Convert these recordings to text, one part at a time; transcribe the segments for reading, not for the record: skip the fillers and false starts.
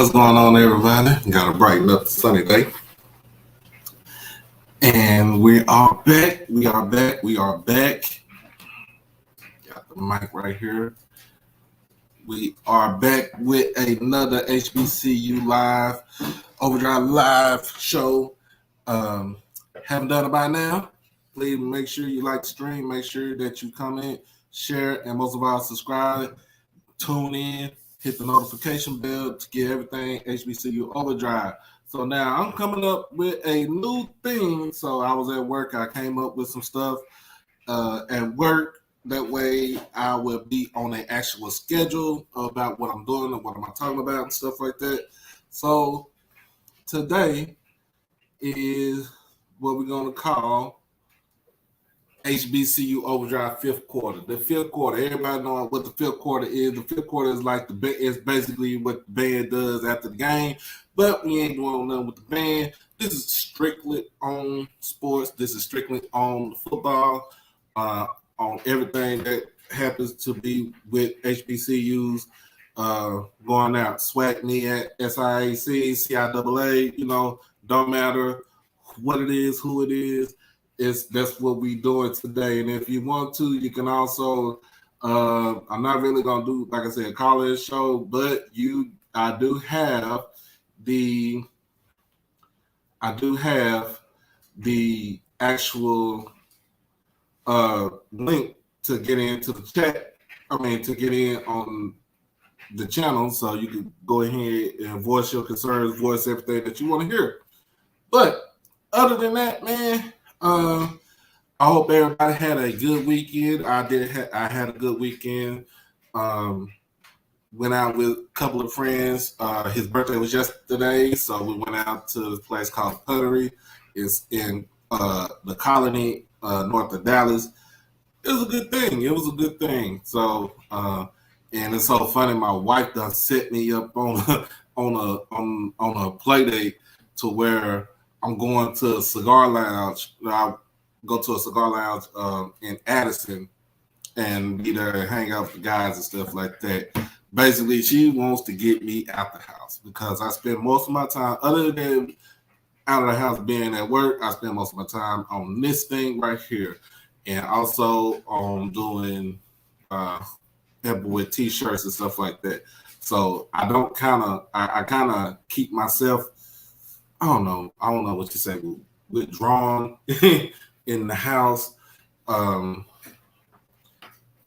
What's going on, everybody? Got a bright up sunny day. And we are back. We are back. Got the mic right here. We are back with another HBCU Live, OverDrive Live show. Haven't done it by now? Please make sure you like the stream. Make sure that you comment, share, and most of all, subscribe. Tune in. Hit the notification bell to get everything HBCU OverDrive. So now I'm coming up with a new thing. So I was at work. I came up with some stuff at work. That way I will be on an actual schedule about what I'm doing and what am I talking about and stuff like that. So today is what we're going to call HBCU OverDrive fifth quarter. The fifth quarter, everybody know what the fifth quarter is. The fifth quarter is like it's basically what the band does after the game, but we ain't doing nothing with the band. This is strictly on sports. This is strictly on football, on everything that happens to be with HBCUs going out. SWAC me at SIAC, CIAA, don't matter what it is, who it is. That's what we doing today. And if you want to, you can also I'm not really gonna do, like I said, a college show, but I do have the actual link to get into the chat. To get in on the channel, so you can go ahead and voice your concerns, voice everything that you want to hear. But other than that, man, I hope everybody had a good weekend. I had a good weekend. Went out with a couple of friends. His birthday was yesterday, so we went out to a place called Puttery. It's in the Colony, north of Dallas. It was a good thing. So, and it's so funny. My wife done set me up on a play date to where I'm going to a cigar lounge. I go to a cigar lounge in Addison and be there and hang out with the guys and stuff like that. Basically, she wants to get me out the house because I spend most of my time, other than out of the house being at work, I spend most of my time on this thing right here, and also on doing with t-shirts and stuff like that. So I don't I kind of keep myself, I don't know what you say, withdrawn in the house.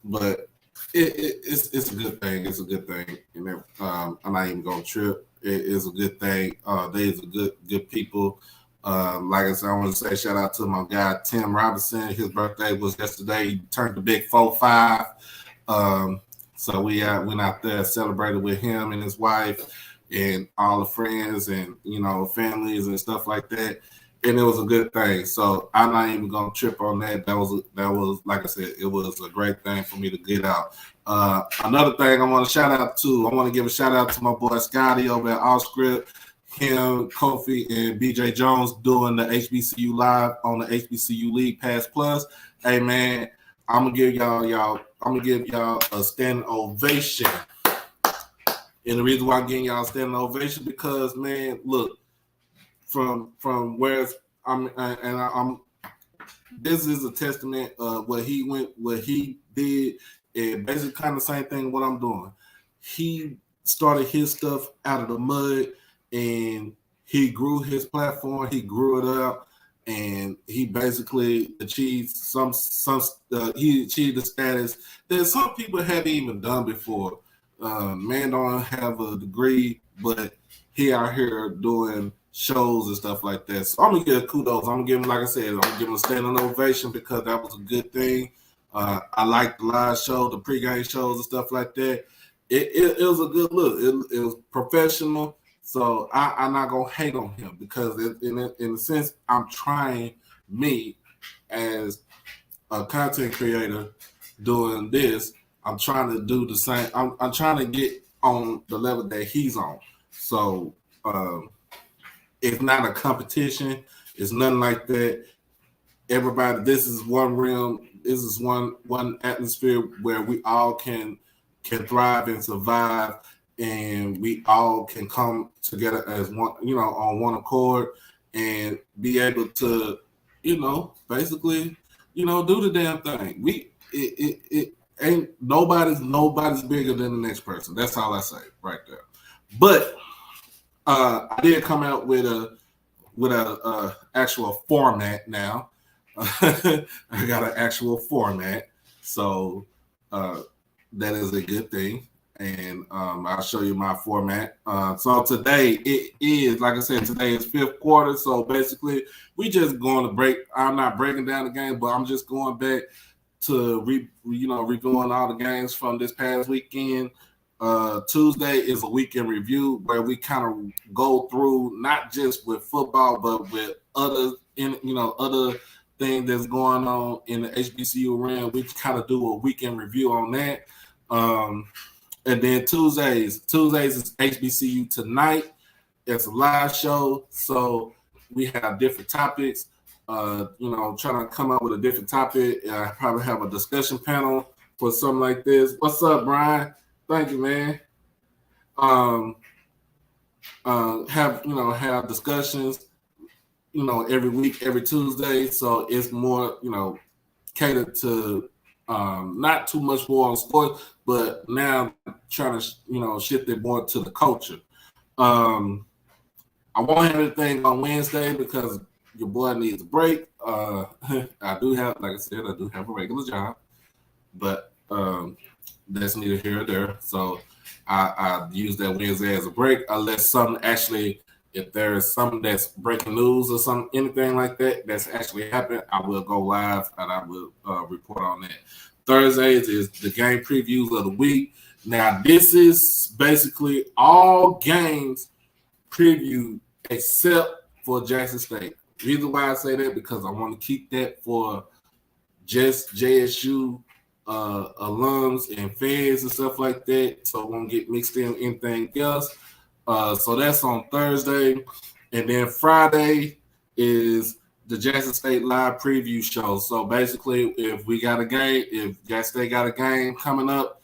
But it's a good thing. It's a good thing. And I'm not even gonna trip. It is a good thing. They is a good people. Like I said, I want to say shout out to my guy Tim Robinson. His birthday was yesterday. He turned the big 4-5. So we went out there, celebrated with him and his wife and all the friends and families and stuff like that. And it was a good thing. So I'm not even gonna trip on that. That was like I said, it was a great thing for me to get out. Another thing I want to give a shout out to my boy Scotty over at Allscript. Him, Kofi, and BJ Jones doing the HBCU Live on the HBCU League Pass Plus. Hey man, I'm gonna give y'all a standing ovation. And the reason why I'm getting y'all a standing ovation because, man, look, from where I'm this is a testament of what he did, and basically kind of the same thing what I'm doing. He started his stuff out of the mud, and he grew his platform, he grew it up, and he basically achieved he achieved the status that some people haven't even done before. Man don't have a degree, but he out here doing shows and stuff like that. So I'm gonna give kudos. I'm gonna give him, like I said, I'm gonna give him a standing ovation because that was a good thing. I like the live show, the pregame shows and stuff like that. It was a good look. It was professional. So I'm not gonna hate on him because in a sense I'm trying, me as a content creator doing this, I'm trying to do the same. I'm trying to get on the level that he's on. So it's not a competition. It's nothing like that. Everybody, this is one realm. This is one atmosphere where we all can thrive and survive and we all can come together as one, on one accord, and be able to, basically, do the damn thing. It ain't nobody's bigger than the next person. That's all I say right there. But I did come out with a actual format now. I got an actual format, so that is a good thing. And I'll show you my format. So today it is, like I said, today is fifth quarter. So basically, we just going to break. I'm not breaking down the game, but I'm just going back to reviewing all the games from this past weekend. Tuesday is a weekend review where we kind of go through not just with football, but with other things that's going on in the HBCU realm. We kind of do a weekend review on that. And then Tuesdays is HBCU Tonight. It's a live show, so we have different topics. Trying to come up with a different topic. I probably have a discussion panel for something like this. What's up, Brian? Thank you, man. Have discussions, every week, every Tuesday. So it's more, catered to not too much more on sports, but now trying to, shift it more to the culture. I won't have anything on Wednesday because your boy needs a break. I do have, like I said, I do have a regular job, but that's neither here or there. So I use that Wednesday as a break, unless something actually, if there is something that's breaking news or something, anything like that that's actually happened, I will go live and I will report on that. Thursdays is the game previews of the week. Now, this is basically all games previewed except for Jackson State. The reason why I say that, because I want to keep that for just JSU alums and fans and stuff like that, so it won't get mixed in anything else. So that's on Thursday. And then Friday is the Jackson State live preview show. So basically, if we got a game, if Jackson State got a game coming up,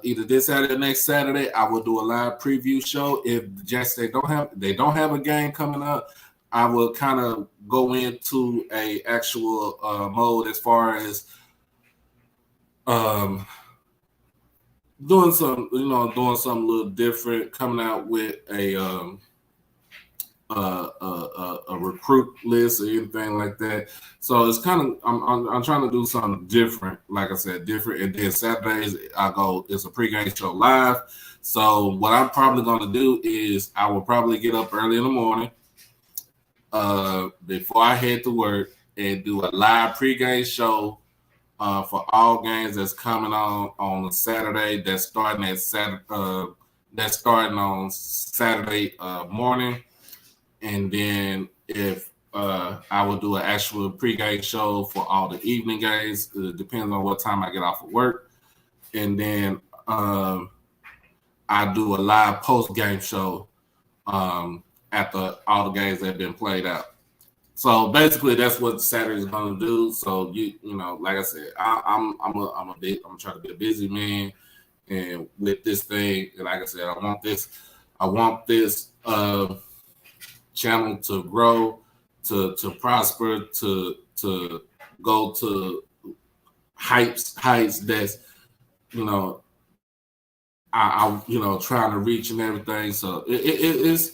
either this Saturday or next Saturday, I will do a live preview show. If Jackson State don't have a game coming up, I will kind of go into a actual mode as far as doing something a little different, coming out with a recruit list or anything like that. So it's kind of I'm trying to do something different, like I said, different. And then Saturdays it's a pregame show live. So what I'm probably going to do is I will probably get up early in the morning before I head to work and do a live pregame show for all games that's coming on a Saturday. That's starting on Saturday morning, and then if I will do an actual pregame show for all the evening games. It depends on what time I get off of work, and then I do a live post game show after all the games that have been played out. So basically, that's what Saturday is going to do. So like I said, I'm trying to be a busy man, and with this thing, like I said, I want this channel to grow, to prosper, to go to heights that's I trying to reach and everything. So it's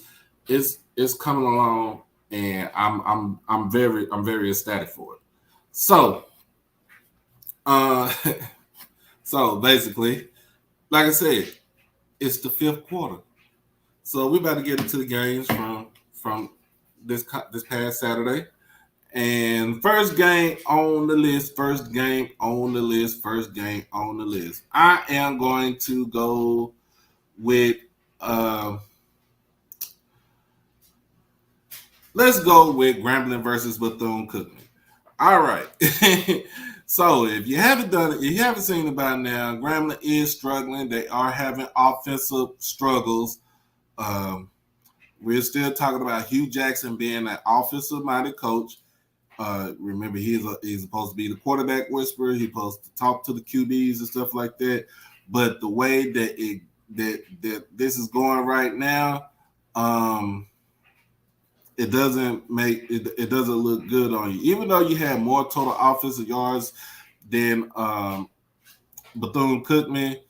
coming along. And I'm very ecstatic for it. So, so basically, like I said, it's the fifth quarter. So we about to get into the games from this past Saturday. And first game on the list. I am going to go with. Let's go with Grambling versus Bethune-Cookman. All right. So if you haven't done it, if you haven't seen it by now, Grambling is struggling. They are having offensive struggles. We're still talking about Hugh Jackson being an offensive-minded coach. Remember, he's supposed to be the quarterback whisperer. He's supposed to talk to the QBs and stuff like that. But the way that that this is going right now, it doesn't make it doesn't look good on you. Even though you have more total offensive yards than Bethune-Cookman,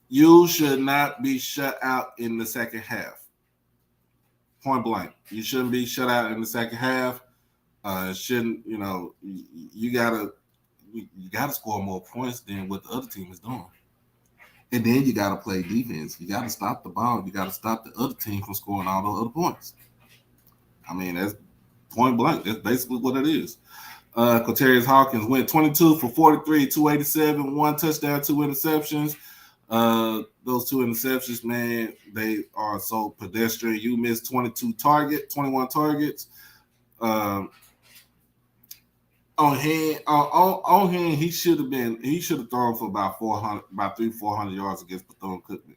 you should not be shut out in the second half. Point blank, you shouldn't be shut out in the second half. Shouldn't you gotta score more points than what the other team is doing, and then you gotta play defense. You gotta stop the ball. You gotta stop the other team from scoring all those other points. I mean, that's point blank. That's basically what it is. Quaterius Hawkins went 22 for 43, 287, 1 touchdown, 2 interceptions. Those 2 interceptions, man, they are so pedestrian. You missed 21 targets. On hand, he should have thrown for about 400 yards against Bethune-Cookman.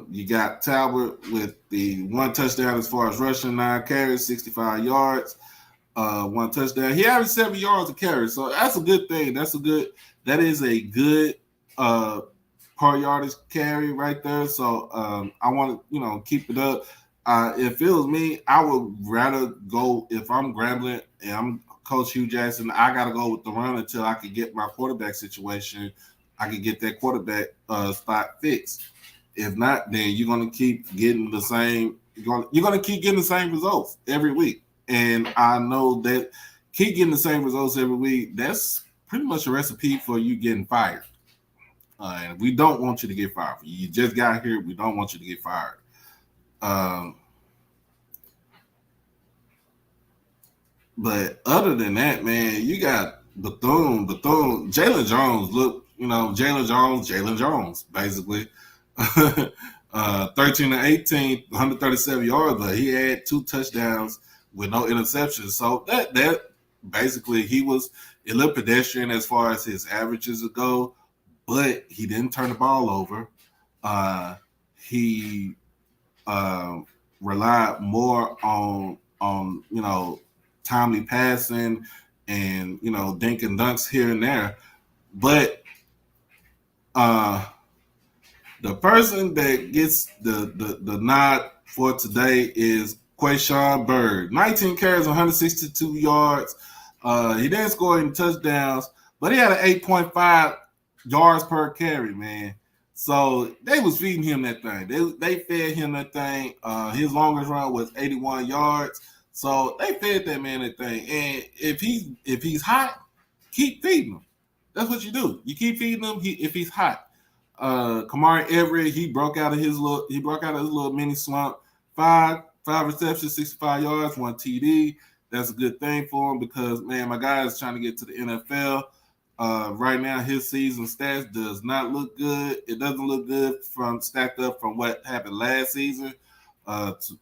You got Talbot with the 1 touchdown as far as rushing, 9 carries, 65 yards, 1 touchdown. He averaged 7 yards a carry, so that's a good thing. That is a good per yardage carry right there. So I want to keep it up. If it was me, I would rather go, if I'm Grambling and I'm Coach Hugh Jackson, I got to go with the run until I can get my quarterback situation. I can get that quarterback spot fixed. If not, then you're going to keep getting the same. You're going to keep getting the same results every week. And I know that keep getting the same results every week, that's pretty much a recipe for you getting fired. And we don't want you to get fired. You just got here. We don't want you to get fired. But other than that, man, you got Bethune, Jalen Jones, basically. 13 to 18, 137 yards, but he had 2 touchdowns with no interceptions. So that basically he was a little pedestrian as far as his averages go, but he didn't turn the ball over. He relied more on timely passing and dink and dunks here and there. But the person that gets the nod for today is Quayshawn Bird. 19 carries, 162 yards. He didn't score any touchdowns, but he had an 8.5 yards per carry, man. So they was feeding him that thing. They fed him that thing. His longest run was 81 yards. So they fed that man that thing. And if he's hot, keep feeding him. That's what you do. You keep feeding him if he's hot. Kamari Everett, he broke out of his little mini slump. Five receptions, 65 yards, 1 TD. That's a good thing for him because, man, my guy is trying to get to the NFL. Right now, his season stats does not look good. It doesn't look good stacked up from what happened last season to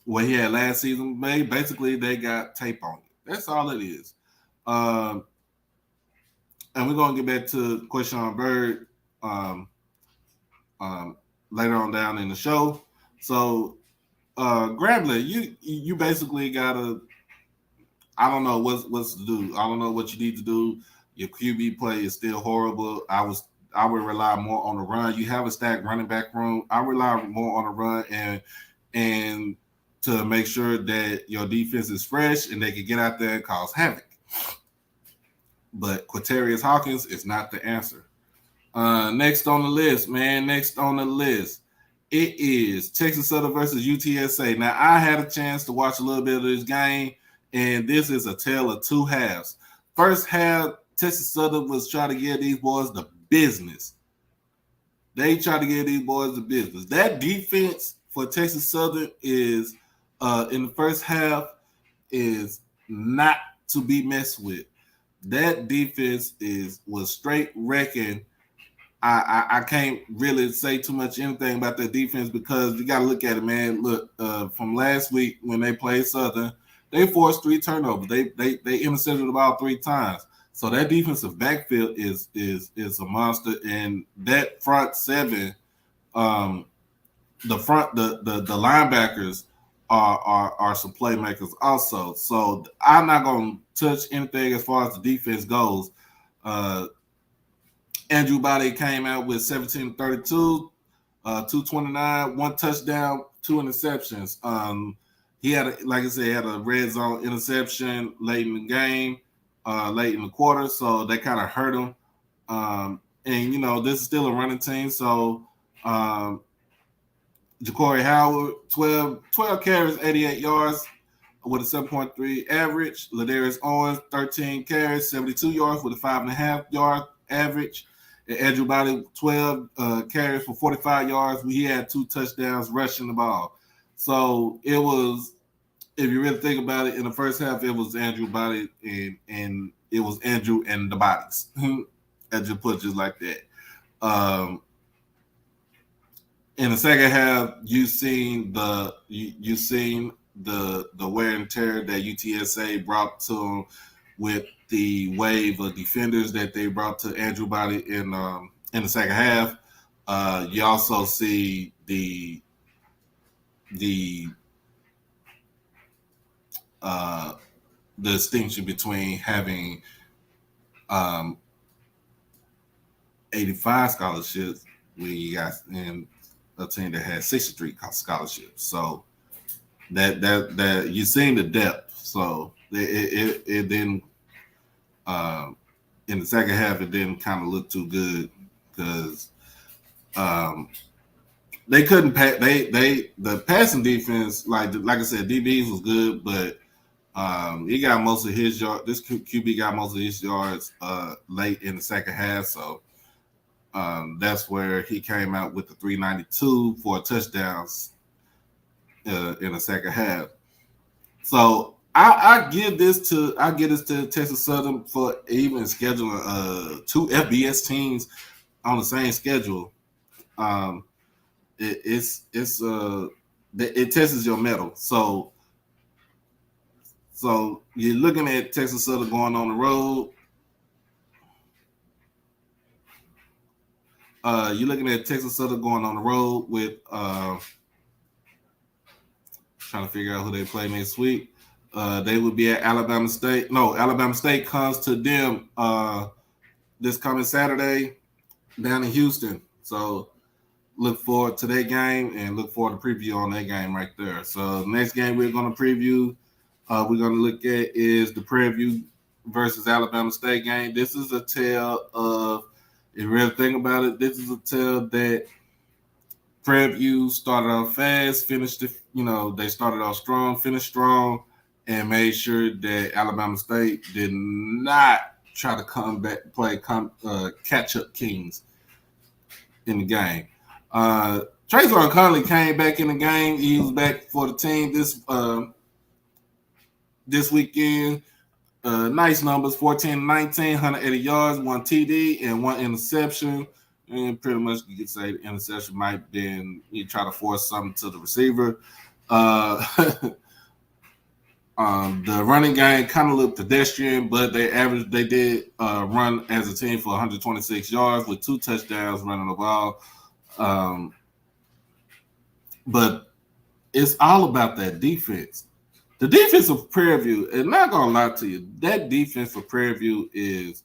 what he had last season. Basically, they got tape on it. That's all it is. And we're going to get back to Quayshawn Bird later on down in the show. So, Grambling, you basically gotta. I don't know what's to do. I don't know what you need to do. Your QB play is still horrible. I would rely more on the run. You have a stacked running back room. I rely more on the run and to make sure that your defense is fresh and they can get out there and cause havoc. But Quaterius Hawkins is not the answer. Next on the list, man. It is Texas Southern versus UTSA. Now, I had a chance to watch a little bit of this game, and this is a tale of 2 halves. First half, Texas Southern was trying to give these boys the business. They tried to give these boys the business. That defense for Texas Southern is, in the first half, is not to be messed with. That defense was straight wrecking. I can't really say too much anything about their defense because you got to look at it, man. Look, from last week when they played Southern, they forced 3 turnovers. They intercepted the ball 3 times. So that defensive backfield is a monster, and that front 7, the linebackers are some playmakers also. So I'm not going to touch anything as far as the defense goes. Andrew Body came out with 17-32, 229, 1 touchdown, 2 interceptions. He had, like I said, had a red zone interception late in the game, late in the quarter, so that kind of hurt him. And this is still a running team, so Ja'Cory Howard, 12 carries, 88 yards with a 7.3 average. Ladarius Owens, 13 carries, 72 yards with a 5.5 yard average. And Andrew Body, 12 carries for 45 yards. He had 2 touchdowns rushing the ball. So it was, if you really think about it, in the first half, it was Andrew Body and it was Andrew and the bodies. I just put it just like that. In the second half, you seen the wear and tear that UTSA brought to them with the wave of defenders that they brought to Andrew Body in the second half. You also see the distinction between having 85 scholarships when you got in a team that had 63 scholarships. So that you seen the depth. So it didn't in the second half it didn't kind of look too good because they couldn't pass. The passing defense, like I said, DBs was good, but he got most of his yards. This QB got most of his yards late in the second half, so that's where he came out with the 392 for touchdowns in the second half. So I give this to Texas Southern for even scheduling 2 FBS teams on the same schedule. It tests your mettle. So you're looking at Texas Southern going on the road. You're looking at Texas Southern going on the road with trying to figure out who they play next week. They would be at Alabama State. No, Alabama State comes to them this coming Saturday down in Houston. So look forward to that game and look forward to preview on that game right there. So next game we're going to preview, we're going to look at is the Prairie View versus Alabama State game. This is a tale of, if you really think about it, this is a tale that Prairie View started off fast, they started off strong, finished strong, and made sure that Alabama State did not try to come back, catch-up kings in the game. Trayshawn Conley came back in the game. He was back for the team this weekend. Nice numbers, 14-19, 180 yards, 1 TD, and 1 interception. And pretty much you could say the interception might have been you try to force something to the receiver. The running game kind of looked pedestrian, but they did run as a team for 126 yards with 2 touchdowns running the ball. But it's all about that defense. The defense of Prairie View, and not gonna lie to you, that defense for Prairie View is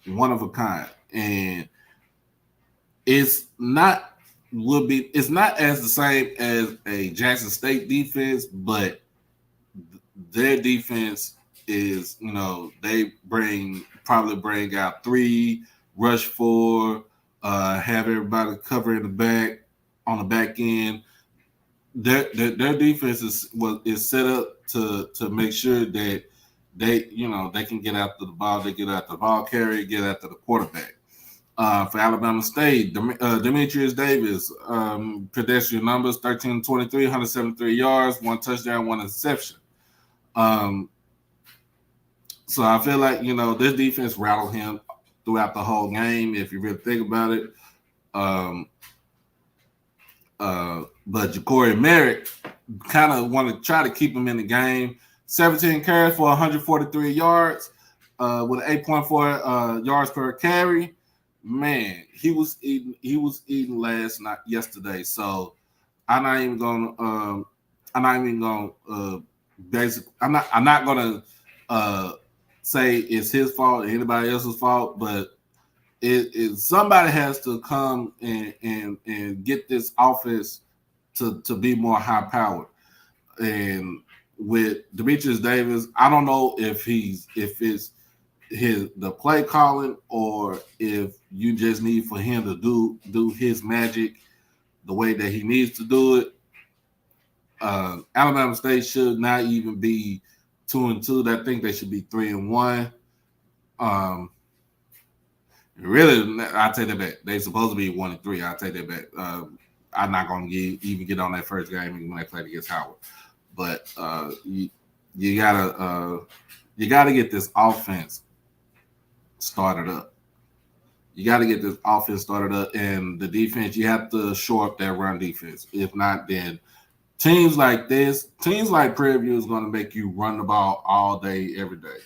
one of a kind, and it's not as the same as a Jackson State defense, but their defense is, they probably bring out 3, rush 4, have everybody cover in the back on the back end. Their defense is set up to make sure that they can get after the ball, they get after the ball carrier, get after the quarterback. For Alabama State, Demetrius Davis, pedestrian numbers, 13-23, 173 yards, 1 touchdown, 1 interception. So I feel like, this defense rattled him throughout the whole game, if you really think about it. But Ja'Cory Merritt kind of want to try to keep him in the game. 17 carries for 143 yards with 8.4 yards per carry. Man, he was eating yesterday. So I'm not even gonna say it's his fault or anybody else's fault, but somebody has to come and get this offense to be more high powered. And with Demetrius Davis, I don't know if it's the play calling or if you just need for him to do his magic the way that he needs to do it. Alabama State should not even be 2-2. I think they should be 3-1. Really, I take that back. They supposed to be 1-3. I take that back. I'm not going to even get on that first game when they played against Howard. But you gotta get this offense started up. You got to get this offense started up, and the defense, you have to shore up that run defense. If not, then teams like Prairie View is going to make you run the ball all day, every day.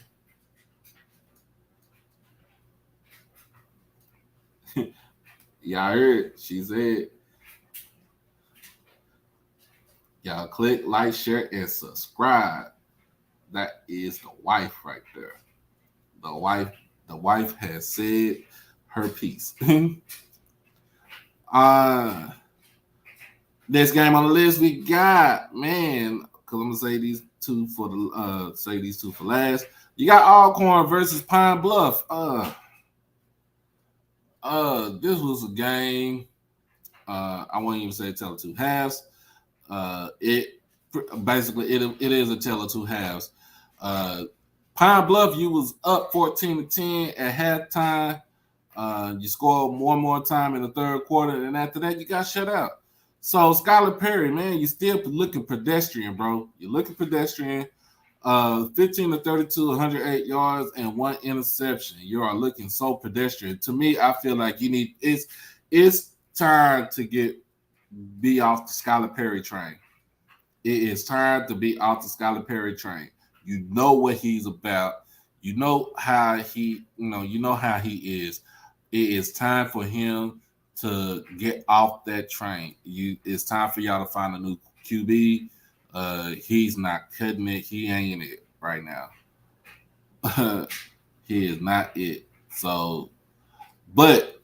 Y'all heard? She said, y'all click, like, share, and subscribe. That is the wife right there. The wife has said her piece. Next game on the list we got, man, because I'm gonna say these two for last. You got Alcorn versus Pine Bluff. This was a game. I won't even say tell of two halves. It is a tell of two halves. Pine Bluff, you was up 14-10 at halftime. You scored more time in the third quarter, and after that, you got shut out. So Skylar Perry, man, you still looking pedestrian, bro. You're looking pedestrian. 15-32, 108 yards, and 1 interception. You are looking so pedestrian. To me, I feel like it's time to be off the Skylar Perry train. It is time to be off the Skylar Perry train. You know what he's about. You know how he is. It is time for him to get off that train. It's time for y'all to find a new QB. He's not cutting it. He ain't it right now. He is not it. So, but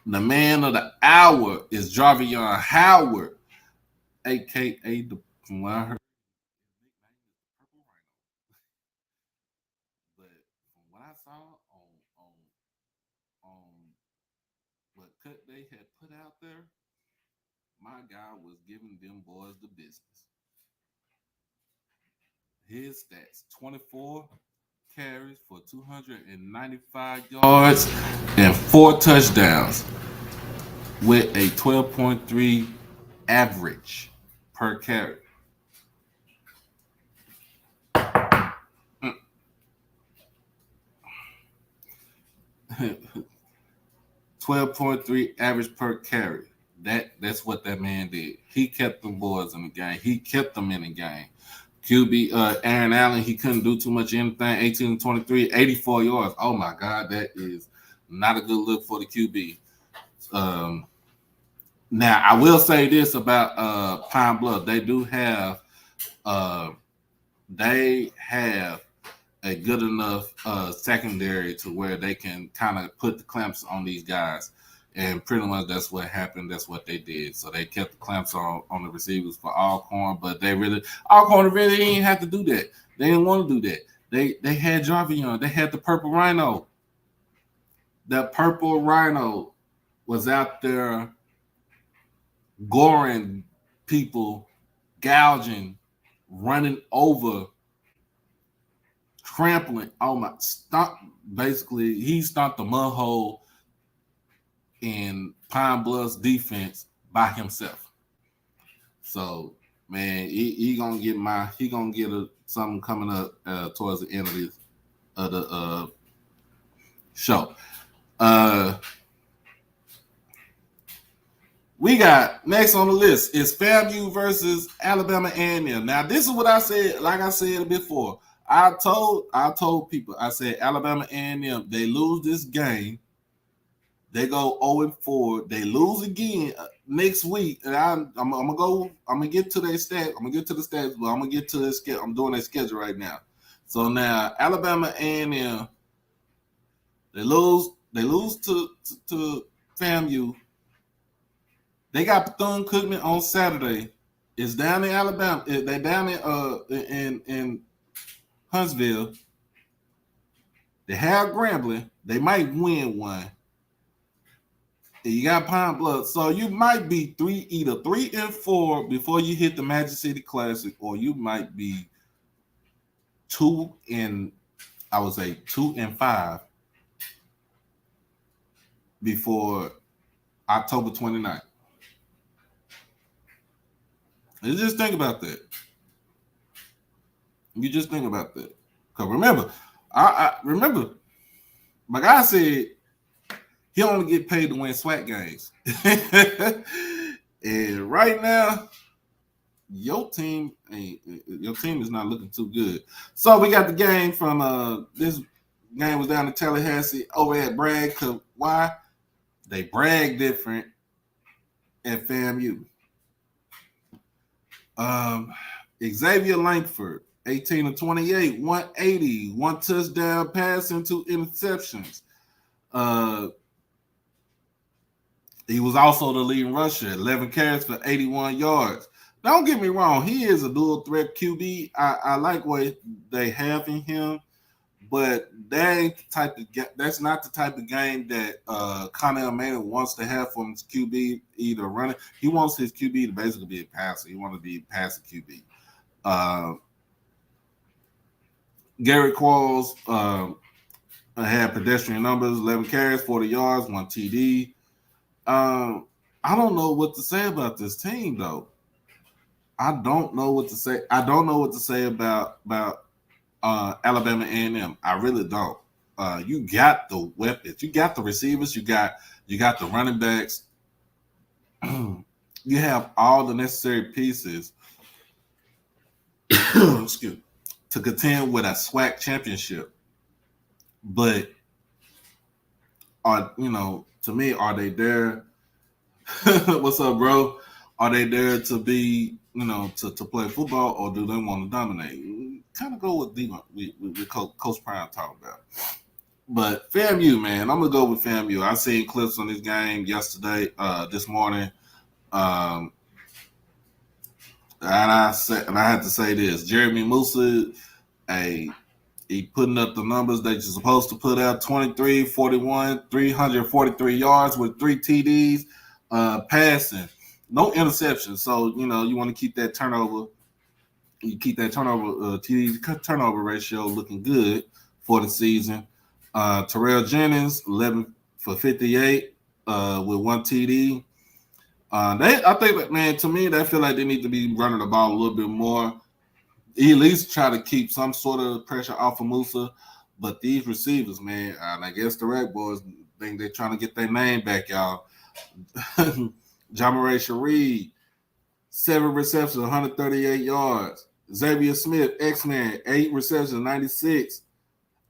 the man of the hour is Jarvion Howard, aka the from what I heard. But from what I saw on what cut they had put out there, my guy was giving them boys the business. His stats: 24 carries for 295 yards and 4 touchdowns with a 12.3 average per carry. 12.3 average per carry. That's what that man did. He kept them boys in the game. He kept them in the game. QB Aaron Allen, he couldn't do too much anything. 18-23, 84 yards. Oh my God, that is not a good look for the QB. Now I will say this about Pine Bluff. They have a good enough secondary to where they can kind of put the clamps on these guys. And pretty much that's what happened. That's what they did. So they kept the clamps on the receivers for Alcorn, but Alcorn really didn't have to do that. They didn't want to do that. They had Jarvion. They had the Purple Rhino. That Purple Rhino was out there goring people, gouging, running over, trampling. Oh my! Basically, he stomped the mud hole in Pine Bluff's defense by himself. So, man, he gonna get something coming up towards the end of the show. We got next on the list is FAMU versus Alabama A&M. Now, this is what I said. Like I said before, I told people. I said Alabama A&M. They lose this game. They go 0-4. They lose again next week, and I'm gonna get to their stats. I'm gonna get to the stats, but I'm gonna get to their schedule. I'm doing their schedule right now. So now Alabama A&M, they lose to FAMU. They got Bethune-Cookman on Saturday. It's down in Alabama. They're down in Huntsville. They have Grambling. They might win one. And you got Pine Bluff. So you might be either 3-4 before you hit the Magic City Classic, or you might be 2-5 before October 29th. You just think about that. Because remember, I remember my guy said he only get paid to win SWAC games. And right now, your team is not looking too good. So we got the game from this game was down in Tallahassee over at Bragg. Cause why? They brag different at FAMU. Xavier Langford, 18 of 28, 180, 1 touchdown passing, 2 interceptions. He was also the leading rusher, 11 carries for 81 yards. Don't get me wrong, he is a dual threat QB. I like what they have in him, but that's not the type of game that Connell Manning wants to have from his QB, either running. He wants his QB to basically be a passer. He wants to be a passing QB. Garrett Qualls had pedestrian numbers, 11 carries, 40 yards, 1 TD. I don't know what to say about this team, though. I don't know what to say about Alabama A&M. I really don't. You got the weapons, you got the receivers, you got the running backs. You have all the necessary pieces to contend with a SWAC championship. But to me, are they there? What's up, bro? Are they there to be, to play football, or do they want to dominate? Kind of go with Coach Prime talking about. But FAMU, man, I'm gonna go with FAMU. I seen clips on this game yesterday, this morning, and I had to say this: Jeremy Musa, he putting up the numbers that you're supposed to put out: 23, 41, 343 yards with 3 TDs, passing, no interceptions. So you want to keep that turnover. You keep that TD turnover ratio looking good for the season. Terrell Jennings, 11 for 58 with 1 TD. I think that, man, to me, they feel like they need to be running the ball a little bit more. At least try to keep some sort of pressure off of Musa. But these receivers, man, and I guess the Rag Boys think they're trying to get their name back, y'all. Jamaray Reed, 7 receptions, 138 yards. Xavier Smith, X-Man, 8 receptions, 96.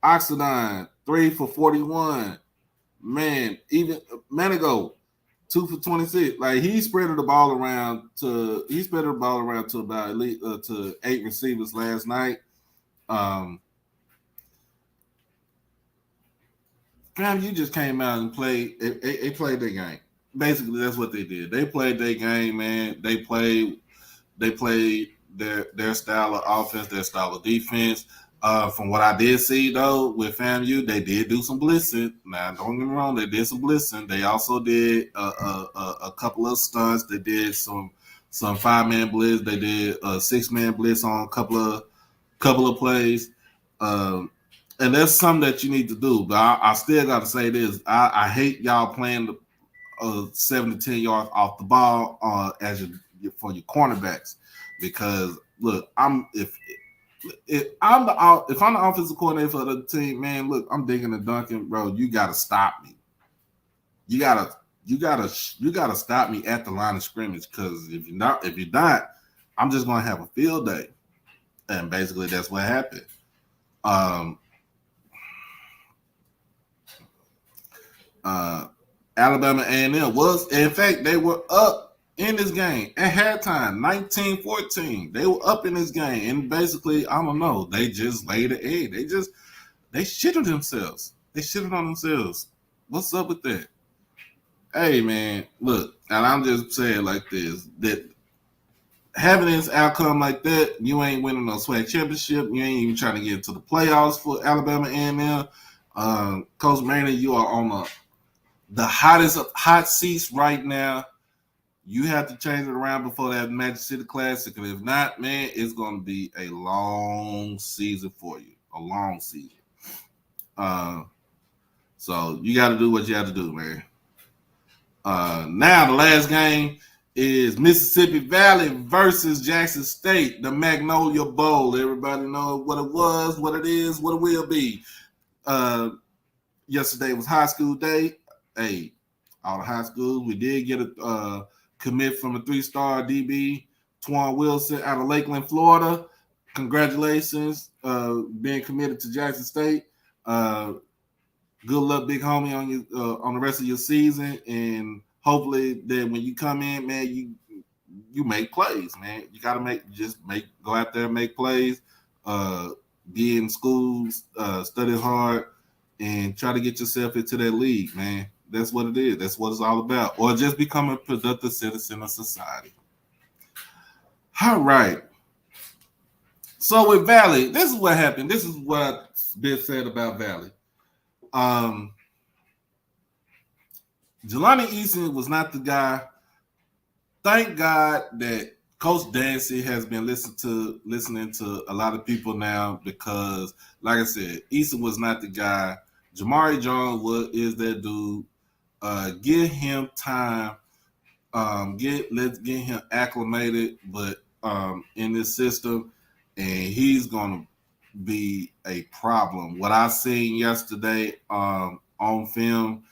Oxidine, 3 for 41. Man, even Manigo, 2 for 26. Like, he spread the ball around to about to 8 receivers last night. You just came out and played. They played their game. Basically, that's what they did. They played their game, man. They played their style of offense, their style of defense. From what I did see, though, with FAMU, they did do some blitzing. Now, don't get me wrong, they did some blitzing. They also did a couple of stunts. They did some 5-man blitz. They did a 6-man blitz on a couple of plays. And that's something that you need to do. But I still got to say this. I hate y'all playing 7 to 10 yards off the ball for your cornerbacks, because look, if I'm the offensive coordinator for the team, man, look, I'm digging and dunking, bro. You gotta stop me. You gotta stop me at the line of scrimmage, because if you're not, I'm just gonna have a field day. And basically that's what happened. Alabama A&M was, in fact, they were up in this game at halftime, 19-14. They were up in this game, and basically, I don't know, they just laid the egg. They shitted themselves. They shitted on themselves. What's up with that? Hey man, look, and I'm just saying like this, that having this outcome like that, you ain't winning no SWAC championship. You ain't even trying to get into the playoffs for Alabama A&M. Coach Maynard, you are on the hottest of hot seats right now. You have to change it around before that Magic City Classic. And if not, man, it's going to be a long season for you. A long season. So you got to do what you have to do, man. Now the last game is Mississippi Valley versus Jackson State, the Magnolia Bowl. Everybody know what it was, what it is, what it will be. Yesterday was high school day. Hey, all the high schools, we did get a commit from a 3-star DB, Twan Wilson, out of Lakeland, Florida. Congratulations, being committed to Jackson State. Good luck, big homie, on you on the rest of your season, and hopefully that when you come in, man, you make plays, man. You gotta go out there and make plays. Be in schools, study hard, and try to get yourself into that league, man. That's what it is. That's what it's all about. Or just become a productive citizen of society. All right. So with Valley, this is what happened. This is what been said about Valley. Jelani Eason was not the guy. Thank God that Coach Dancy has been listening to a lot of people now, because, like I said, Eason was not the guy. Jamari Jones is that dude. Give him time. Let's get him acclimated, but in this system, and he's gonna be a problem. What I seen yesterday on film,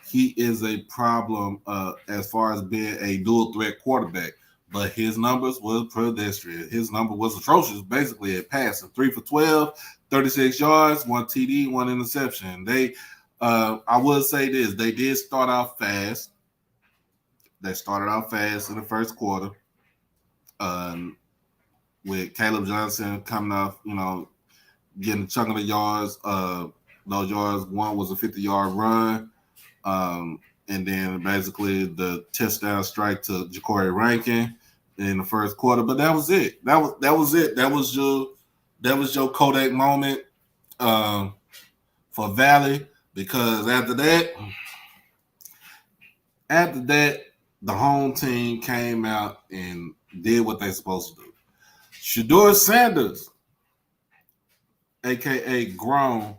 he is a problem as far as being a dual threat quarterback. But his numbers was pedestrian. His number was atrocious, basically at passing. 3 for 12, 36 yards, 1 TD, 1 interception. I would say this, they did start out fast. They started out fast in the first quarter. With Caleb Johnson coming off, getting a chunk of the yards. Those yards, one was a 50-yard run. And then basically the touchdown strike to Ja'Cory Rankin in the first quarter. But that was it. That was it. That was your Kodak moment for Valley, because after that, the home team came out and did what they're supposed to do. Shedeur Sanders, a.k.a. Grown,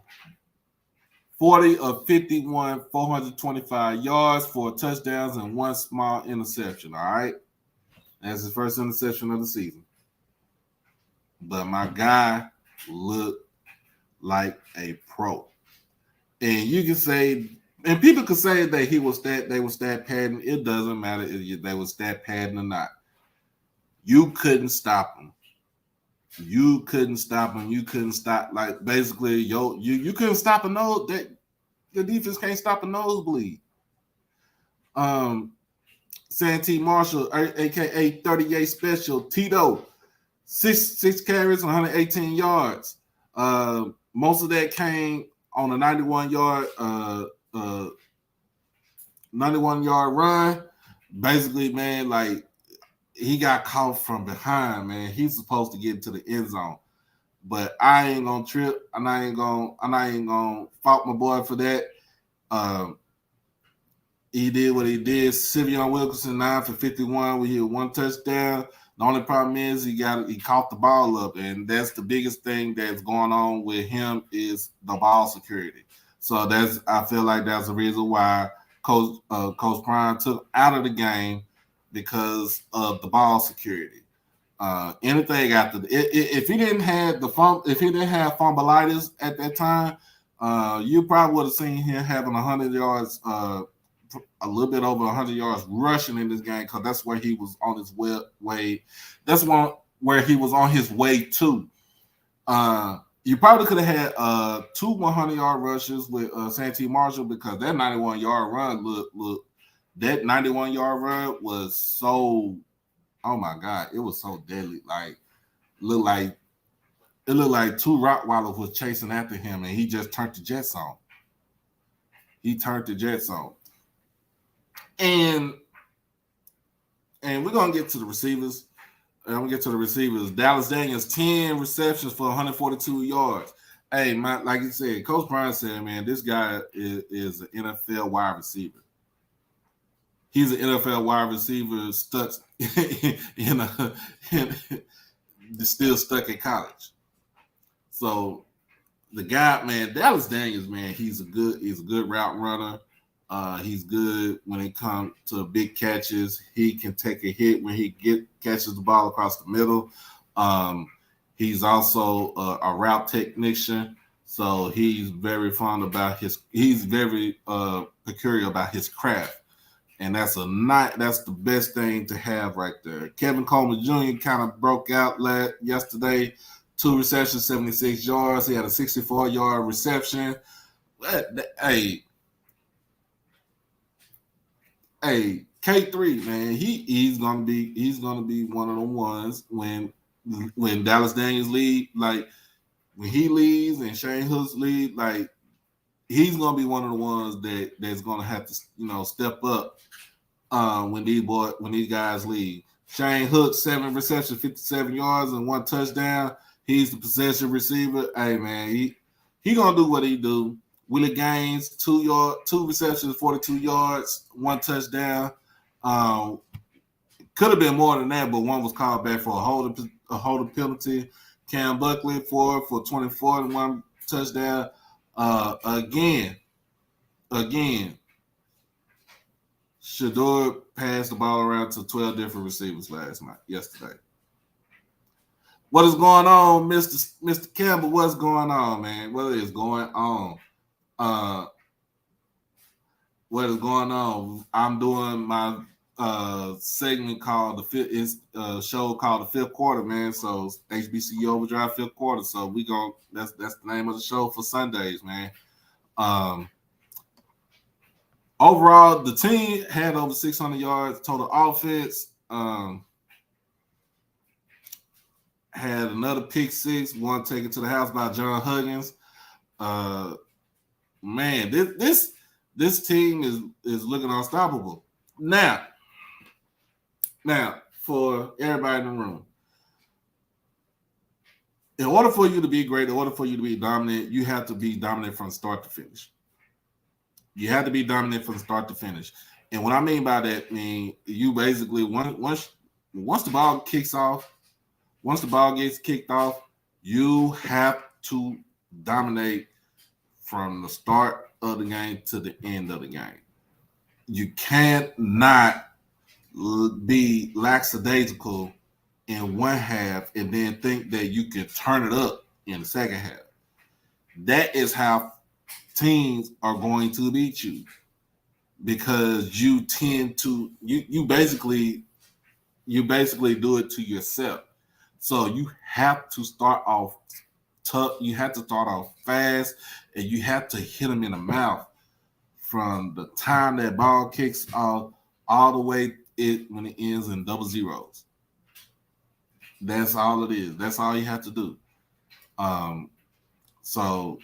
40 of 51, 425 yards, 4 touchdowns, and 1 small interception, all right? That's his first interception of the season. But my guy looked like a pro. And you can say, and people could say that they were stat padding. It doesn't matter if they were stat padding or not. You couldn't stop them. You couldn't stop them. You couldn't stop, like, basically, you couldn't stop a nose. The defense can't stop a nosebleed. Santee Marshall, a.k.a. 38 Special, Tito, six carries, 118 yards. Most of that came on a 91-yard run. Basically, man, like, he got caught from behind, man. He's supposed to get into the end zone. But I ain't gonna trip, and I ain't gonna fault my boy for that. He did what he did. Sivion Wilkinson, 9 for 51. We hit 1 touchdown. The only problem is he caught the ball up, and that's the biggest thing that's going on with him is the ball security. So I feel like that's the reason why Coach Prime took out of the game, because of the ball security. Anything after if he didn't have fumbleitis at that time, you probably would have seen him having 100 yards, a little bit over 100 yards rushing in this game, because that's where he was on his way. That's where he was on his way to. You probably could have had 2 100-yard rushes with Santee Marshall, because that 91-yard run looked That 91-yard run was so, oh my God, it was so deadly. Like, looked like it looked like two Rottweilers was chasing after him, and he just turned the jets on. And we're gonna get to the receivers. Dallas Daniels, 10 receptions for 142 yards. Hey, like you said, Coach Brian said, man, this guy is an NFL wide receiver. He's an NFL wide receiver stuck still stuck in college. So the guy, man, Dallas Daniels, man, he's a good route runner. He's good when it comes to big catches. He can take a hit when he catches the ball across the middle. He's also a route technician, so he's very fond about he's very peculiar about his craft. And that's the best thing to have right there. Kevin Coleman Jr. kind of broke out yesterday. 2 receptions, 76 yards. He had a 64-yard reception. Hey, K3, man, he's gonna be one of the ones when Dallas Daniels lead, like when he leaves and Shane Hooks lead, like he's gonna be one of the ones that's gonna have to step up when these guys leave. Shane Hooks, 7 receptions, 57 yards, and 1 touchdown. He's the possession receiver. Hey man, he gonna do what he do. Willie Gaines, 2 receptions, 42 yards, 1 touchdown. Could have been more than that, but one was called back for a holding penalty. Cam Buckley, 4 for 24 and 1 touchdown. Again, Shedeur passed the ball around to 12 different receivers yesterday. What is going on, Mr. Campbell? What's going on, man? What is going on? What is going on? I'm doing my segment called show called The Fifth Quarter, man. So HBCU OverDrive Fifth Quarter. So that's the name of the show for Sundays, man. Overall, the team had over 600 yards total offense. Had another pick 6, one taken to the house by John Huggins. Man, this team is looking unstoppable. Now, for everybody in the room, in order for you to be great, in order for you to be dominant, you have to be dominant from start to finish. You have to be dominant from start to finish. And what I mean by that, you basically once the ball kicks off, once the ball gets kicked off, you have to dominate from the start of the game to the end of the game. You can't not be lackadaisical in one half and then think that you can turn it up in the second half. That is how teams are going to beat you, because you tend to you basically do it to yourself. So you have to start off tough. You have to start off fast, and you have to hit them in the mouth from the time that ball kicks off all the way when it ends in double zeros. That's all it is. That's all you have to do. So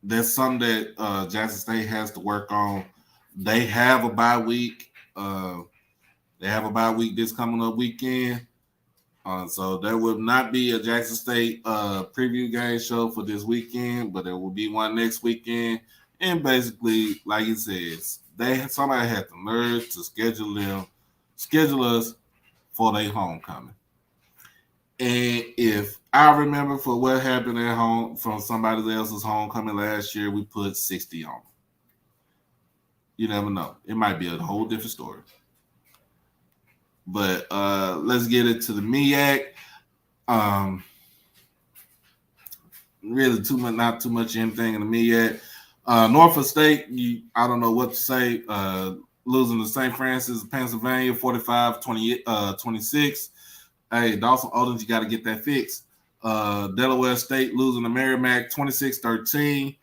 that's something that Jackson State has to work on. They have a bye week. This coming up weekend. So there will not be a Jackson State preview game show for this weekend, but there will be one next weekend. And basically, like it says, somebody had the nerve to schedule us for their homecoming. And if I remember for what happened at home from somebody else's homecoming last year, we put 60 on them. You never know. It might be a whole different story. But let's get into the MEAC. Really not too much anything in the MEAC. Norfolk State, I don't know what to say. Losing to St. Francis, Pennsylvania, 45-26. Hey, Dawson Odens, you got to get that fixed. Delaware State losing to Merrimack, 26-13.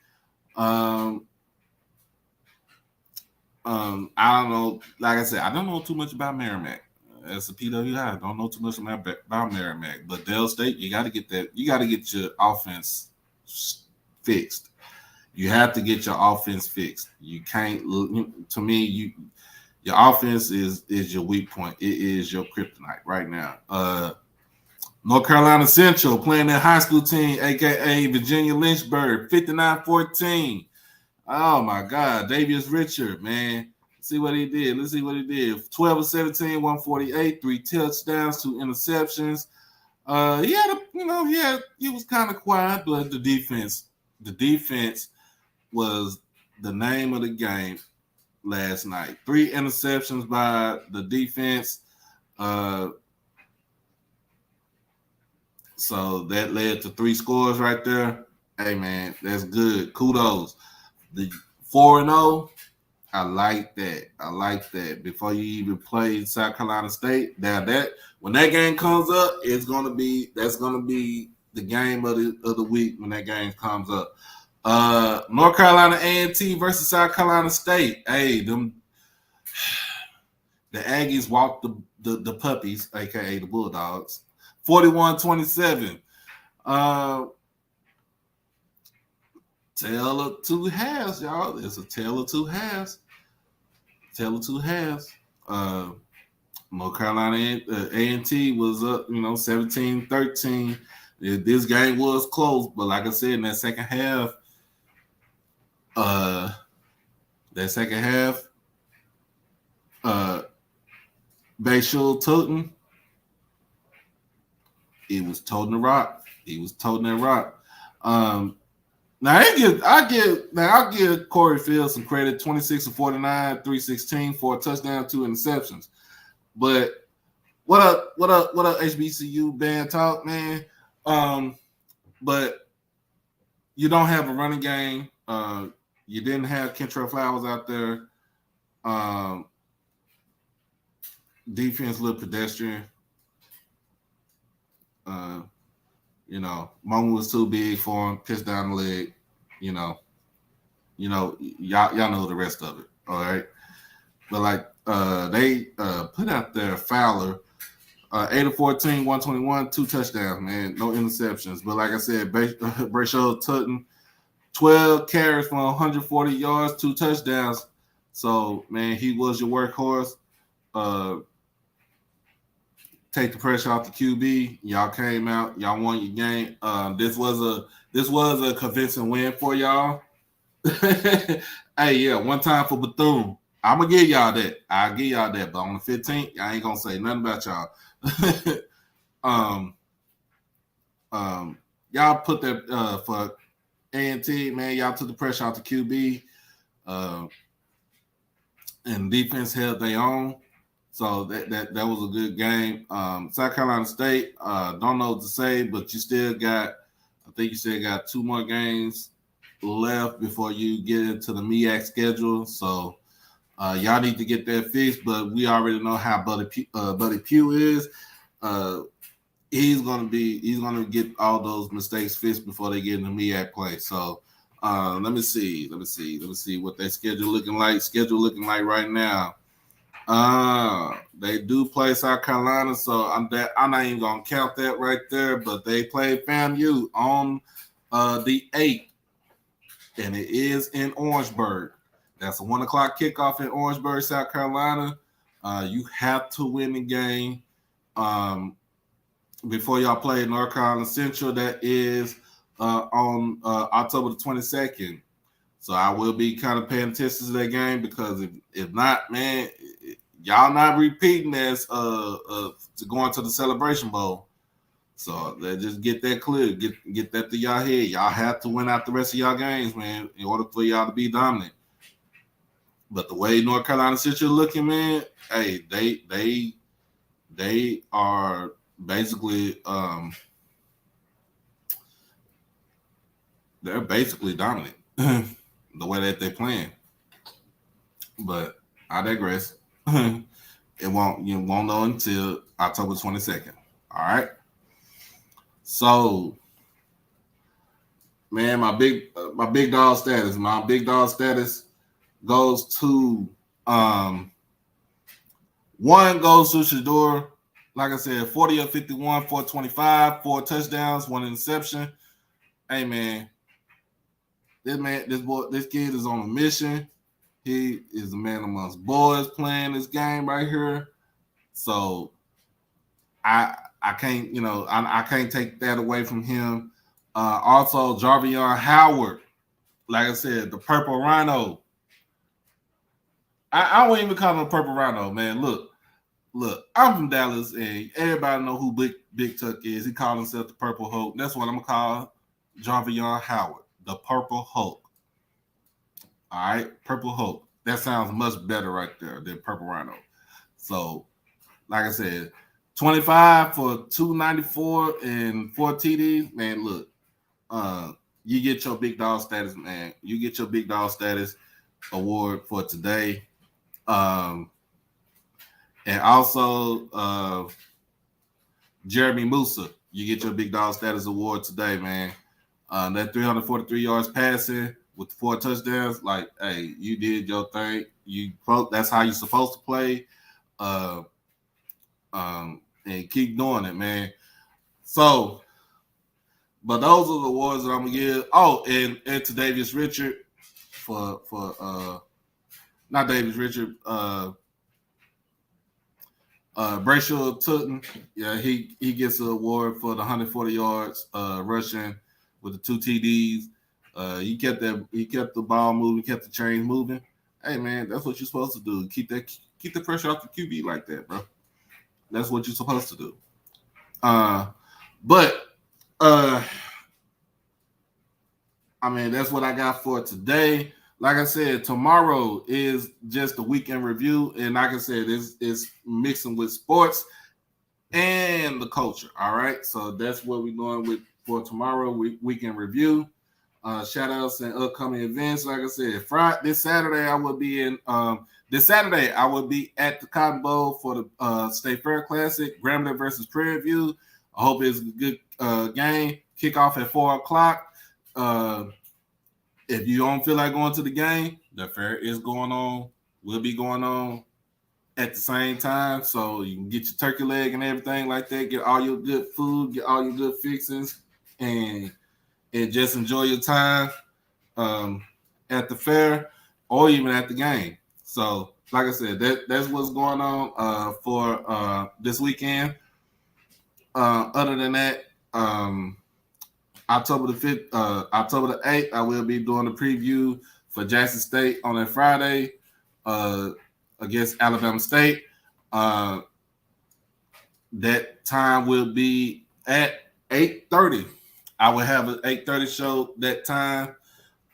I don't know. Like I said, I don't know too much about Merrimack. As a PWI, I don't know too much about Merrimack. But Dell State, you got to get that. You got to get your offense fixed. You have to get your offense fixed. You can't. To me, your offense is your weak point. It is your kryptonite right now. North Carolina Central playing their high school team, aka Virginia Lynchburg, 59-14. Oh my God, Davius Richard, man. See what he did. Let's see what he did. 12 of 17, 148, 3 touchdowns, 2 interceptions. He was kind of quiet, but the defense was the name of the game last night. 3 interceptions by the defense. So that led to 3 scores right there. Hey man, that's good. Kudos. The 4-0. I like that. Before you even play South Carolina State, now that when that game comes up, that's gonna be the game of the week when that game comes up. North Carolina A&T versus South Carolina State. Hey, the Aggies walked the puppies, aka the Bulldogs, 41-27. Tale of two halves, y'all. It's a tale of two halves. North Carolina A&T was up, 17-13. This game was close, but like I said, in that second half, Bayshul Toten, he was toting the rock. Now I'll give Corey Fields some credit. 26 of 49, 316, 4 touchdowns, 2 interceptions. But what up, HBCU band talk, man? But you don't have a running game. You didn't have Kentrell Flowers out there. Defense looked pedestrian. Moment was too big for him, pitched down the leg, y'all know the rest of it. All right. But they put out there Fowler, 8 of 14, 121, 2 touchdowns, man, no interceptions. But like I said, Brashad Tutton, 12 carries for 140 yards, 2 touchdowns. So, man, he was your workhorse. Take the pressure off the QB. Y'all came out. Y'all won your game. This was a convincing win for y'all. Hey, yeah, one time for Bethune. I'm gonna give y'all that. I'll give y'all that. But on the 15th, I ain't gonna say nothing about y'all. Y'all put that for A&T, man. Y'all took the pressure off the QB. And defense held their own. So that was a good game. South Carolina State, don't know what to say, but you still got 2 more games left before you get into the MEAC schedule. So y'all need to get that fixed. But we already know how Buddy Pugh is. He's gonna get all those mistakes fixed before they get into MEAC play. So let me see what their schedule looking like right now. They do play South Carolina, so I'm not even gonna count that right there. But they play FAMU on the 8th, and it is in Orangeburg. That's a 1:00 kickoff in Orangeburg, South Carolina. You have to win the game before y'all play North Carolina Central. That is on October the 22nd. So I will be kind of paying attention to that game, because if not, man, y'all not repeating as to going to the Celebration Bowl. So just get that clear, get that to y'all head. Y'all have to win out the rest of y'all games, man, in order for y'all to be dominant. But the way North Carolina Central looking, man, hey, they are basically they're basically dominant. The way that they're playing. But I digress. You won't know until October 22nd. All right. So, man, my big dog status goes to One goes to Shador. Like I said, 40 of 51, 425, 4 touchdowns, 1 interception. Hey man, this kid is on a mission. He is a man amongst boys playing this game right here. So I can't, I can't take that away from him. Also, Jarvion Howard, like I said, the Purple Rhino. I won't even call him a Purple Rhino, man. Look, I'm from Dallas, and everybody know who Big Tuck is. He called himself the Purple Hulk. That's what I'm gonna call Jarvion Howard, the Purple Hulk. All right, Purple Hulk. That sounds much better right there than Purple Rhino. So, like I said, 25 for 294 and 4 TDs. Man, look, you get your big dog status, man. You get your big dog status award for today. And also Jeremy Musa, you get your big dog status award today, man. That 343 yards passing with 4 touchdowns, like, hey, you did your thing. That's how you're supposed to play. And keep doing it, man. So, but those are the awards that I'm gonna give. Oh, and to Davis Richard for not Davis Richard, Brayshaw Tutton. Yeah, he gets an award for the 140 yards rushing with the 2 TDs. He kept the ball moving, kept the chains moving. Hey man, that's what you're supposed to do. Keep the pressure off the QB like that, bro. That's what you're supposed to do. But I mean, that's what I got for today. Like I said, tomorrow is just the weekend review, and like I said, it's mixing with sports and the culture. All right, so that's what we're going with for tomorrow weekend review. Shout outs and upcoming events. Like I said, this Saturday I will be at the Cotton Bowl for the State Fair Classic, Grambling versus Prairie View. I hope it's a good game. Kickoff at 4:00. If you don't feel like going to the game, the fair is going on. Will be going on at the same time, so you can get your turkey leg and everything like that. Get all your good food, get all your good fixings, and just enjoy your time at the fair or even at the game. So, like I said, that's what's going on for this weekend. Other than that, October the 5th, October the 8th, I will be doing a preview for Jackson State on that Friday against Alabama State. That time will be at 8:30. I will have an 8:30 show that time,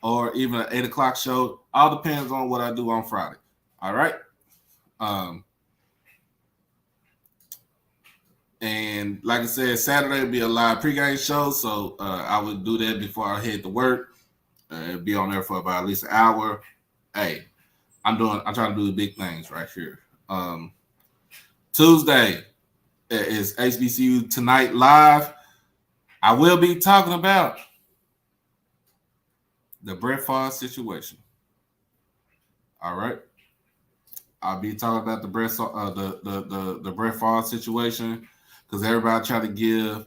or even an 8 o'clock show. All depends on what I do on Friday. All right. And like I said, Saturday will be a live pregame show, so I would do that before I head to work. Be on there for about at least an hour. Hey, I'm trying to do the big things right here. Tuesday is HBCU Tonight Live. I will be talking about the Brett Favre situation. All right. I'll be talking about the Brett Favre situation, because everybody try to give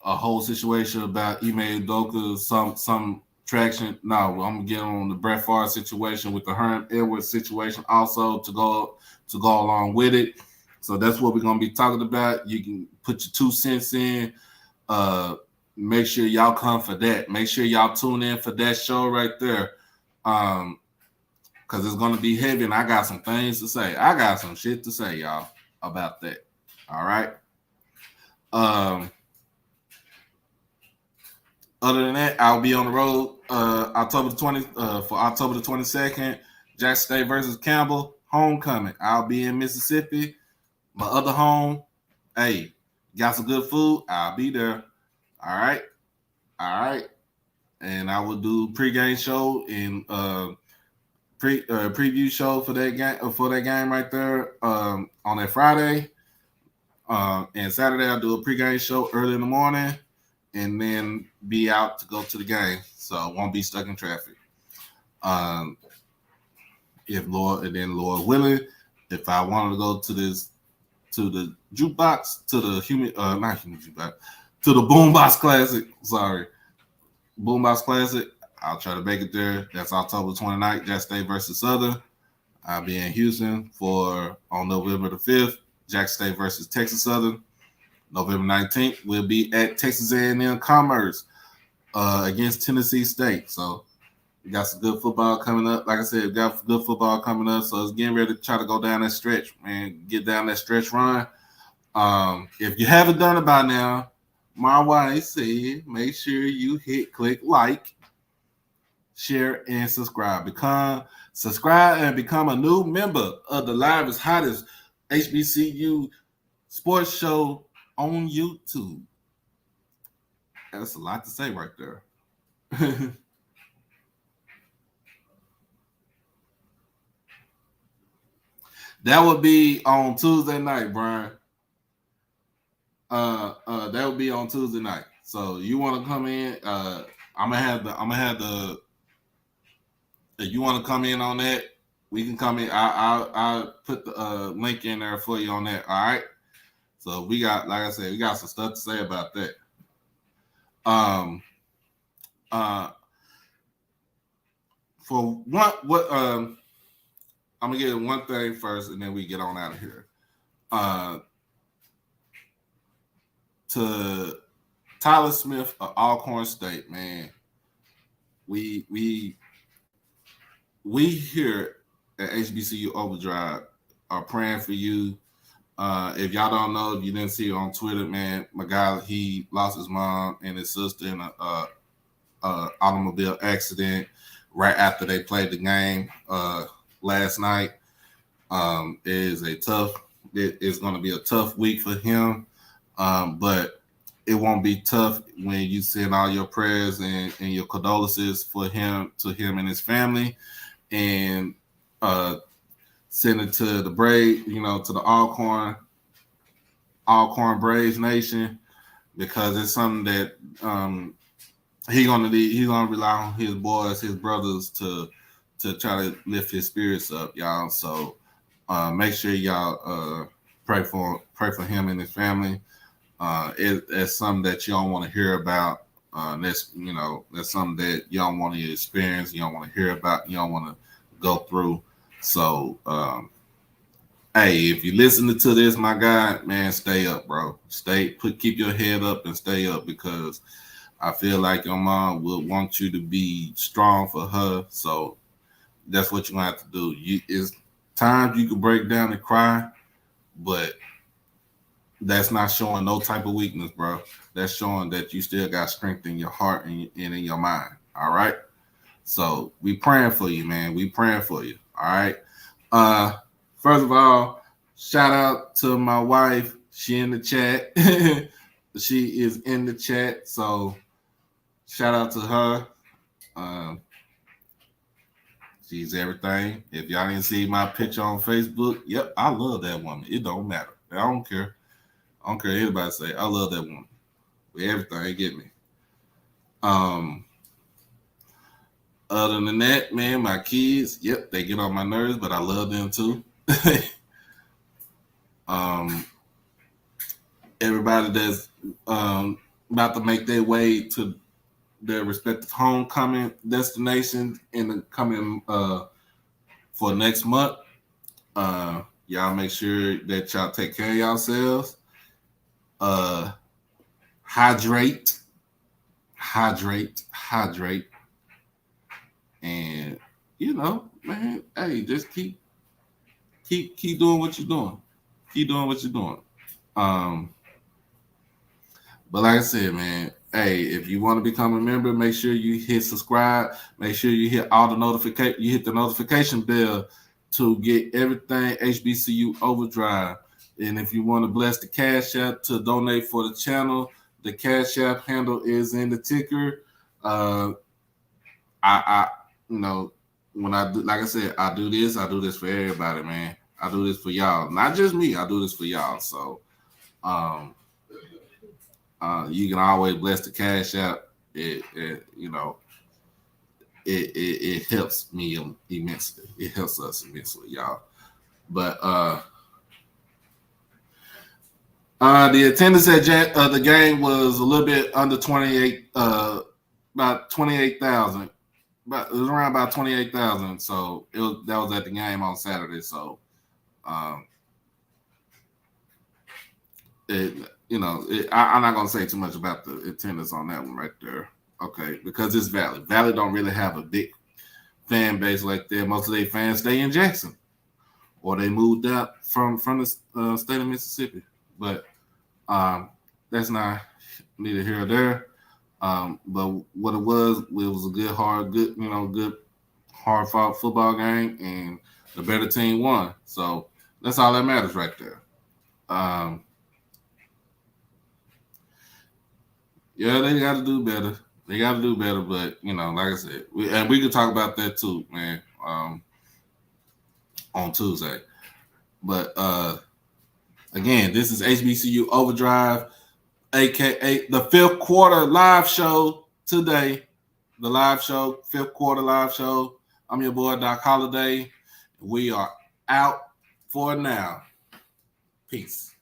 a whole situation about Ime Udoka some traction. No, I'm gonna get on the Brett Favre situation with the Herm Edwards situation also to go along with it. So that's what we're gonna be talking about. You can put your 2 cents in. Make sure y'all come for that. Make sure y'all tune in for that show right there. Because it's going to be heavy, and I got some things to say. I got some shit to say, y'all, about that. All right? Other than that, I'll be on the road October the 22nd, Jackson State versus Campbell, homecoming. I'll be in Mississippi. My other home, hey, got some good food, I'll be there. All right? And I will do pregame show and preview show for that game right there on that Friday. And Saturday I'll do a pregame show early in the morning and then be out to go to the game, so I won't be stuck in traffic. if Lord willing, if I wanted to go to the jukebox, to the not human jukebox, to the Boombox Classic. Sorry, Boombox Classic. I'll try to make it there. That's October 29th, Jack State versus Southern. I'll be in Houston on November the 5th, Jack State versus Texas Southern. November 19th, we'll be at Texas A&M Commerce against Tennessee State. So we got some good football coming up. Like I said, we got good football coming up. So it's getting ready to try to go down that stretch, man. Get down that stretch run. If you haven't done it by now, my wife said make sure you click like, share, and subscribe. Subscribe and become a new member of the livest, hottest HBCU sports show on YouTube. That's a lot to say right there. That would be on Tuesday night, Brian. That would be on Tuesday night. So you want to come in? I'm gonna have the. If you want to come in on that, we can come in. I'll put the link in there for you on that. All right. So we got, like I said, we got some stuff to say about that. For what I'm gonna get one thing first, and then we get on out of here. To Tyler Smith of Alcorn State, man. We here at HBCU OverDrive are praying for you. If y'all don't know, if you didn't see it on Twitter, man, my guy, he lost his mom and his sister in a automobile accident right after they played the game last night. It's going to be a tough week for him, but it won't be tough when you send all your prayers and your condolences to him and his family, and send it to the Brave, to the Alcorn Braves Nation, because it's something that he's gonna rely on his boys, his brothers to try to lift his spirits up, y'all. So make sure y'all pray for him and his family. It's something that you don't want to hear about. That's something that you don't want to experience, you don't want to hear about, you don't want to go through. So hey, if you're listening to this, my guy, man, stay up, bro. Keep your head up and stay up, because I feel like your mom will want you to be strong for her. So that's what you're gonna have to do. It's times you can break down and cry, but that's not showing no type of weakness, bro. That's showing that you still got strength in your heart and in your mind. All right. So we praying for you, man. We praying for you. All right. First of all, shout out to my wife. She in the chat. She is in the chat. So shout out to her. She's everything. If y'all didn't see my picture on Facebook, yep, I love that woman. It don't matter. I don't care. I don't care what anybody say. I love that woman. With everything, get me. Other than that, man, my kids, yep, they get on my nerves, but I love them too. Everybody that's about to make their way to their respective homecoming destinations in the coming for next month, y'all make sure that y'all take care of yourselves. Hydrate, and man, hey, just keep doing what you're doing. Keep doing what you're doing. But like I said, man, hey, if you want to become a member, make sure you hit subscribe. Make sure you hit all the notification. You hit the notification bell to get everything HBCU OverDrive. And if you want to bless the Cash App to donate for the channel, the Cash App handle is in the ticker. When I do, like I said, I do this for everybody, man. I do this for y'all, not just me. I do this for y'all. So, you can always bless the Cash App. it helps me immensely. It helps us immensely, y'all. But the attendance at the game was a little bit under 28, about 28,000. But it was around about 28,000. So that was at the game on Saturday. So, I'm not gonna say too much about the attendance on that one right there. Okay, because it's Valley. Valley don't really have a big fan base like that. Most of their fans stay in Jackson, or they moved out from the state of Mississippi. But that's not neither here or there. But what it was a good hard fought football game, and the better team won. So that's all that matters right there. Yeah, they got to do better. They got to do better, but like I said, we could talk about that too, man. On Tuesday, but again, this is HBCU OverDrive, aka the fifth quarter live show today. The live show, fifth quarter live show. I'm your boy Doc Holiday. We are out for now. Peace.